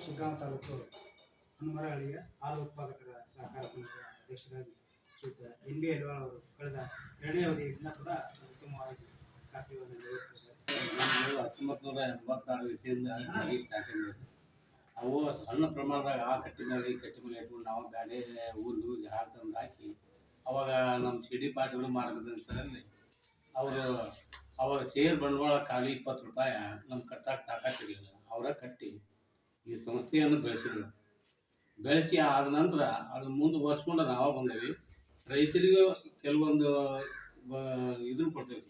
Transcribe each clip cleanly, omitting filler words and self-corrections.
ಶಿಗ್ಗಾಂವ ತಾಲೂಕು ಹನುಮರಹಳ್ಳಿಯ ಹಾಲು ಉತ್ಪಾದಕರ ಸಹಕಾರ ಸಂಘದ ಅಧ್ಯಕ್ಷರಾಗಿ ಶ್ರೀಯುತ ಎನ್ ಬಿ ಅಲ್ವಾಳ್ ಅವರು ಕಳೆದ 2ನೇ ಅವಧಿಯಿಂದ ಕೂಡ ಉತ್ತಮವಾಗಿ ಕಾರ್ಯವನ್ನು ನಿರ್ವಹಿಸುತ್ತಿದ್ದಾರೆ. 1986 ಇಸವಿಯಿಂದ ಸ್ಟಾರ್ಟಿಂಗ್ ಅವು ಸಣ್ಣ ಪ್ರಮಾಣದಾಗ ಆ ಕಟ್ಟಿ ಮೇಲೆ ಇಟ್ಕೊಂಡು ನಾವು ಗಾಡಿ ಊರು ಹಾಲು ತಂದು ಹಾಕಿ ಅವಾಗ ನಮ್ಮ ಸಿಡಿ ಪಾರ್ಟಿಗಳು ಮಾರ್ಗದರ್ಶನದಲ್ಲಿ ಅವರು ಅವಾಗ ಶೇರ್ ಬಂಡವಾಳ ಖಾಲಿ 20 ರೂಪಾಯಿ ನಮ್ಮ ಕಟ್ಟಾಕ ತಾಕತ್ತಿರಲಿಲ್ಲ. ಅವರ ಕಟ್ಟಿ ಈ ಸಂಸ್ಥೆಯನ್ನು ಬೆಳೆಸಿ ಆದ ನಂತರ ಅದನ್ನ ಮುಂದುವರ್ಸ್ಕೊಂಡು ನಾವು ಬಂದೇವಿ. ರೈತರಿಗೂ ಕೆಲವೊಂದು ಇದನ್ನು ಕೊಡ್ತೇವೆ,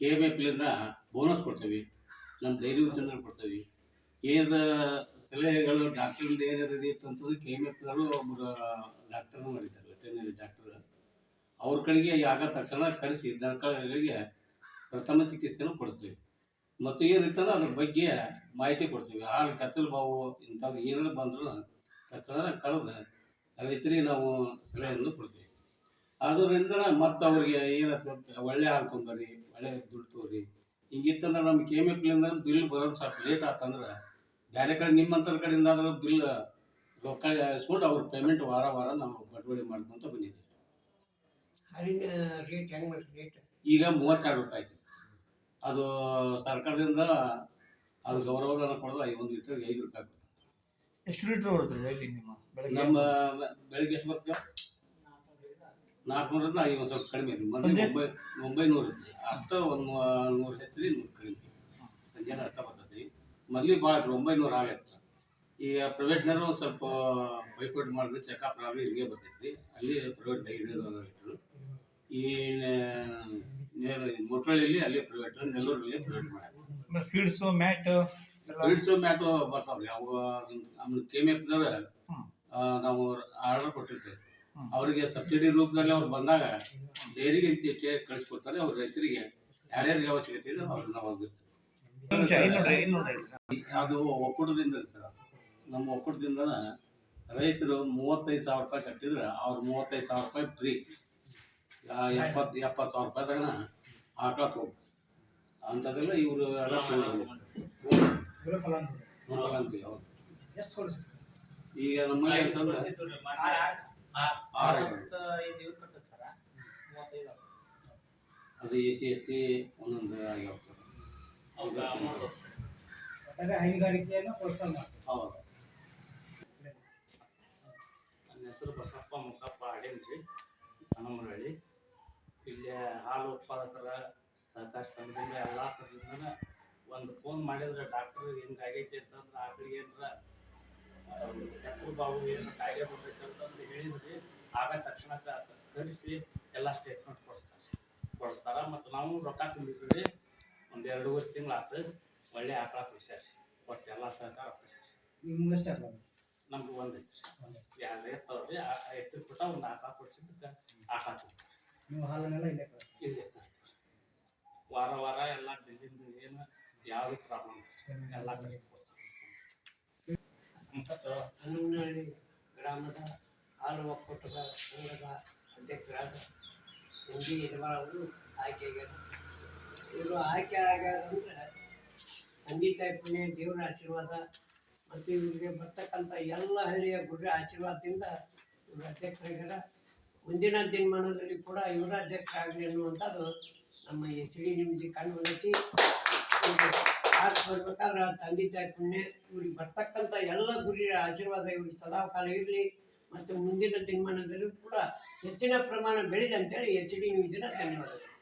KMFಲಿಂದ ಬೋನಸ್ ಕೊಡ್ತೇವೆ, ನಮ್ಮ ಡೈರಿ ಉತ್ಪನ್ನ ಕೊಡ್ತೇವೆ. ಏನಾರ ಸಲಹೆಗಳು ಡಾಕ್ಟ್ರಿಂದ ಏನಾರು ಇತ್ತು ಅಂತಂದ್ರೆ KMFದವರು ಒಬ್ಬರು ಡಾಕ್ಟರ್ನ ಮಾಡಿದ್ದಾರೆ, ವೆಟರ್ನರಿ ಡಾಕ್ಟರ್. ಅವ್ರ ಕಡೆಗೆ ಆಗ ತಕ್ಷಣ ಕರೆಸಿ ದನಗಳಿಗೆ ಪ್ರಥಮ ಚಿಕಿತ್ಸೆಯನ್ನು ಕೊಡಿಸ್ತೀವಿ. ಮತ್ತು ಏನಿರ್ತಂದ್ರೆ ಅದ್ರ ಬಗ್ಗೆ ಮಾಹಿತಿ ಕೊಡ್ತೀವಿ. ಹಾಲು ಕತ್ತಲು ಬಾವು ಇಂಥದ್ದು ಏನಾರು ಬಂದರೂ ತಕ್ಷಣ ಕರೆದು ರೈತರಿಗೆ ನಾವು ಸಲಹೆಯನ್ನು ಕೊಡ್ತೀವಿ. ಅದರಿಂದ ಮತ್ತು ಅವ್ರಿಗೆ ಏನಾಗ್ತದೆ, ಒಳ್ಳೆ ಹಾಲು ತೊಂಬರಿ, ಒಳ್ಳೆ ದುಡ್ಡು ತೋರಿ ಹಿಂಗಿತ್ತಂದ್ರೆ ನಮ್ಮ KMFಲಿಂದ ಬಿಲ್ ಬರೋದು ಸ್ವಲ್ಪ ಲೇಟ್ ಆತಂದ್ರೆ ಬೇರೆ ಕಡೆ ನಿಮ್ಮಂಥರ ಕಡೆಯಿಂದ ಆದ್ರೆ ಬಿಲ್ ರೊಕ್ಕ ಇಸ್ಕೊಂಡು ಅವ್ರ ಪೇಮೆಂಟ್ ವಾರ ನಾವು ಬಟವಾಡೆ ಮಾಡ್ಕೊಂತ ಬಂದಿದ್ದೀವಿ. ಹಾಲಿನ ರೇಟ್ ಹೆಂಗೆ ಮಾಡಿ ರೇಟ್ ಈಗ 32 ರೂಪಾಯಿ ಐತಿ. ಅದು ಸರ್ಕಾರದಿಂದ ಅದು ಗೌರವಧನ ಕೊಡೋದು 1 ಲೀಟರ್ಗೆ 5 ರೂಪಾಯಿ. ಎಷ್ಟು ಲೀಟರ್ ಬರ್ತದೆ ನಿಮ್ಮ ನಮ್ಮ ಬೆಳಗ್ಗೆ ಎಷ್ಟು ಬರ್ತದೆ? 400ರಿಂದ 500 ಸ್ವಲ್ಪ ಕಡಿಮೆ ಐತಿ. ಮೊದಲು 900 ಇತ್ತು, ಅಷ್ಟು 100 ಹೆಚ್ಚಿರಿ 100 ಕಡಿಮೆ. ಸಂಜೆನ ಅಷ್ಟ ಬರ್ತೈತಿ. ಮೊದಲಿಗೆ ಭಾಳ 900 ಆಗೈತೆ. ಈಗ ಪ್ರೈವೇಟ್ನಾರು ಒಂದು ಸ್ವಲ್ಪ ಬೈಪೋಟ್ ಮಾಡಿದ್ರೆ ಚೆಕಪ್ ಆಗಿ ಇಲ್ಲಿಗೆ ಬರ್ತೈತಿ. ಅಲ್ಲಿ ಪ್ರೈವೇಟ್ ಡೈರಿ ಇಟ್ಟರು. ಈ ಮೊಟ್ರಳ್ಳಿಯಲ್ಲಿ ಅಲ್ಲಿ ಪ್ರೈವೇಟ್, ನೆಲ್ಲೂರಲ್ಲಿ ಪ್ರೈವೇಟ್ ಮಾಡ್ಯಾರ. ಫೀಡ್ಸು ಮ್ಯಾಟು ಬರ್ತಾವ್ರಿ. ಅವು ನಮ್ಮ KMFದವ್ರು ನಾವು ಆರ್ಡರ್ ಕೊಟ್ಟಿರ್ತೇವೆ. ಅವರಿಗೆ ಸಬ್ಸಿಡಿ ರೂಪದಲ್ಲಿ ಅವ್ರು ಬಂದಾಗ ಡೈರಿಗೆ ಕಳಿಸ್ಕೊಡ್ತಾರೆ. ಅವ್ರ ರೈತರಿಗೆ ಯಾರ್ಯಾರಿಗೆ ಅವಶ್ಯಕತೆ ಇದೆ ಅವ್ರನ್ನ ನಾವು ಒದಗಿಸ್ತೀವಿ. ಅದು ಒಕ್ಕೂಟದಿಂದ ಸರ್. ನಮ್ಮ ಒಕ್ಕೂಟದಿಂದ ರೈತರು 35,000 ರೂಪಾಯಿ ಕಟ್ಟಿದ್ರೆ ಅವ್ರು 35,000 ರೂಪಾಯಿ ಫ್ರೀ. 70,000 ರೂಪಾಯಿದಾಗ ಆಕಳ ತಗೋಬೇಕು ಅಂಥದ್ದೆಲ್ಲ ಇವರು ಎಲ್ಲ ಈಗ ನಮ್ಮಲ್ಲಿ ಅಂತಂದ್ರೆ ಅದು AC ST ಒಂದೊಂದು ಆಗ್ಯಾವ. ಹೈನುಗಾರಿಕೆಯನ್ನು ಪ್ರೋತ್ಸಾಹ ಮಾಡ್ತಾರೆ. ಹೌದು. ನನ್ನ ಹೆಸರು ಬಸಪ್ಪ ಮುಖಪ್ಪ ಅಡೇನ್ರಿ, ಹನುಮರಹಳ್ಳಿ. ಇಲ್ಲಿ ಹಾಲು ಉತ್ಪಾದಕರ ಸಹಕಾರ ಸಂಘದಿಂದ ಎಲ್ಲ ಕಡೆಯಿಂದ ಒಂದು ಫೋನ್ ಮಾಡಿದ್ರೆ ಡಾಕ್ಟರ್ ಹಿಂಗೆ ಆಗೈತೆ ಅಂತಂದ್ರೆ ಆಕಳಿಗೆ ಏನಾರ ಹೆಸರು ಬಾವು ಏನು ಕಾಯಿಲೆ ಬರ್ತೈತೆ ಅಂತಂದ್ರೆ ಹೇಳಿದ್ರಿ, ಆಗ ತಕ್ಷಣ ಕರೆಸಿ ಎಲ್ಲ ಸ್ಟೇಟ್ಮೆಂಟ್ ಕೊಡಿಸ್ತಾರೆ. ಮತ್ತು ನಾವು ರೊಕ್ಕ ತುಂಬಿದ್ರಿ. ಒಂದು 2 ತಿಂಗಳು ಆಯ್ತು. ಒಳ್ಳೆ ಆಕಳ ಕೊಡ್ಸ್ಯಾರಿ. ಒಟ್ಟು ಎಲ್ಲ ಸಹಕಾರ ನಿಮ್ಗಷ್ಟೇ ಅಲ್ಲ, ನಮ್ಗೆ ಒಂದು ಎರಡು ಇರ್ತಾವ್ರಿ. ಎತ್ತು ಕೊಟ್ಟ ಒಂದು ಆಕಳ ಕೊಡ್ಸಿದ್ದಕ್ಕೆ ಆಕಳ ಕೊಡ್ತಾರೆ. ನೀವು ಹಾಲನ್ನೆಲ್ಲ ಇಲ್ಲೇ ಕಳಿಸ್ತೀವಿ. ವಾರ ಎಲ್ಲ ಡೆಲ್ಲಿಂದ ಏನು ಯಾವುದೇ ಪ್ರಾಬ್ಲಮ್ ಎಲ್ಲ ಕಡೆ ಹನುಮನಹಳ್ಳಿ ಗ್ರಾಮದ ಹಾಲು ಒಕ್ಕೂಟದ ಸಂಘದ ಅಧ್ಯಕ್ಷರಾದ ಎನ್ ಬಿ ಅಲ್ವಾಳ್ ಅವರು ಆಯ್ಕೆಯಾಗ್ಯಾರ. ಇವರು ಆಯ್ಕೆ ಆಗ್ಯಾರಂದ್ರೆ ತಂದೆ ತಾಯಿ ಪುಣ್ಯ, ದೇವರ ಆಶೀರ್ವಾದ ಮತ್ತು ಇವರಿಗೆ ಬರ್ತಕ್ಕಂಥ ಎಲ್ಲ ಹಳ್ಳಿಯ ಗುಡ್ಡ ಆಶೀರ್ವಾದದಿಂದ ಇವರು ಅಧ್ಯಕ್ಷರಾಗ್ಯಾರ. ಮುಂದಿನ ದಿನಮಾನದಲ್ಲಿ ಕೂಡ ಇವರ ಅಧ್ಯಕ್ಷರಾಗಲಿ ಅನ್ನುವಂಥದ್ದು ನಮ್ಮ SD ನ್ಯೂಸ್ಗೆ ಕಂಡು ಬಂದೈತಿ. ಆರ್ಸ್ ಬರ್ಬೇಕಾದ್ರೆ ತಂದೆ ತಾಯಿ ಪುಣ್ಯ ಇವ್ರಿಗೆ ಬರ್ತಕ್ಕಂಥ ಎಲ್ಲ ಗುರಿಯ ಆಶೀರ್ವಾದ ಇವ್ರಿಗೆ ಸದಾಕಾಲ ಇರಲಿ ಮತ್ತು ಮುಂದಿನ ದಿನಮಾನದಲ್ಲೂ ಕೂಡ ಹೆಚ್ಚಿನ ಪ್ರಮಾಣ ಬೆಳೀಲಿ ಅಂತೇಳಿ SD ನ್ಯೂಸಿನ ಧನ್ಯವಾದಗಳು.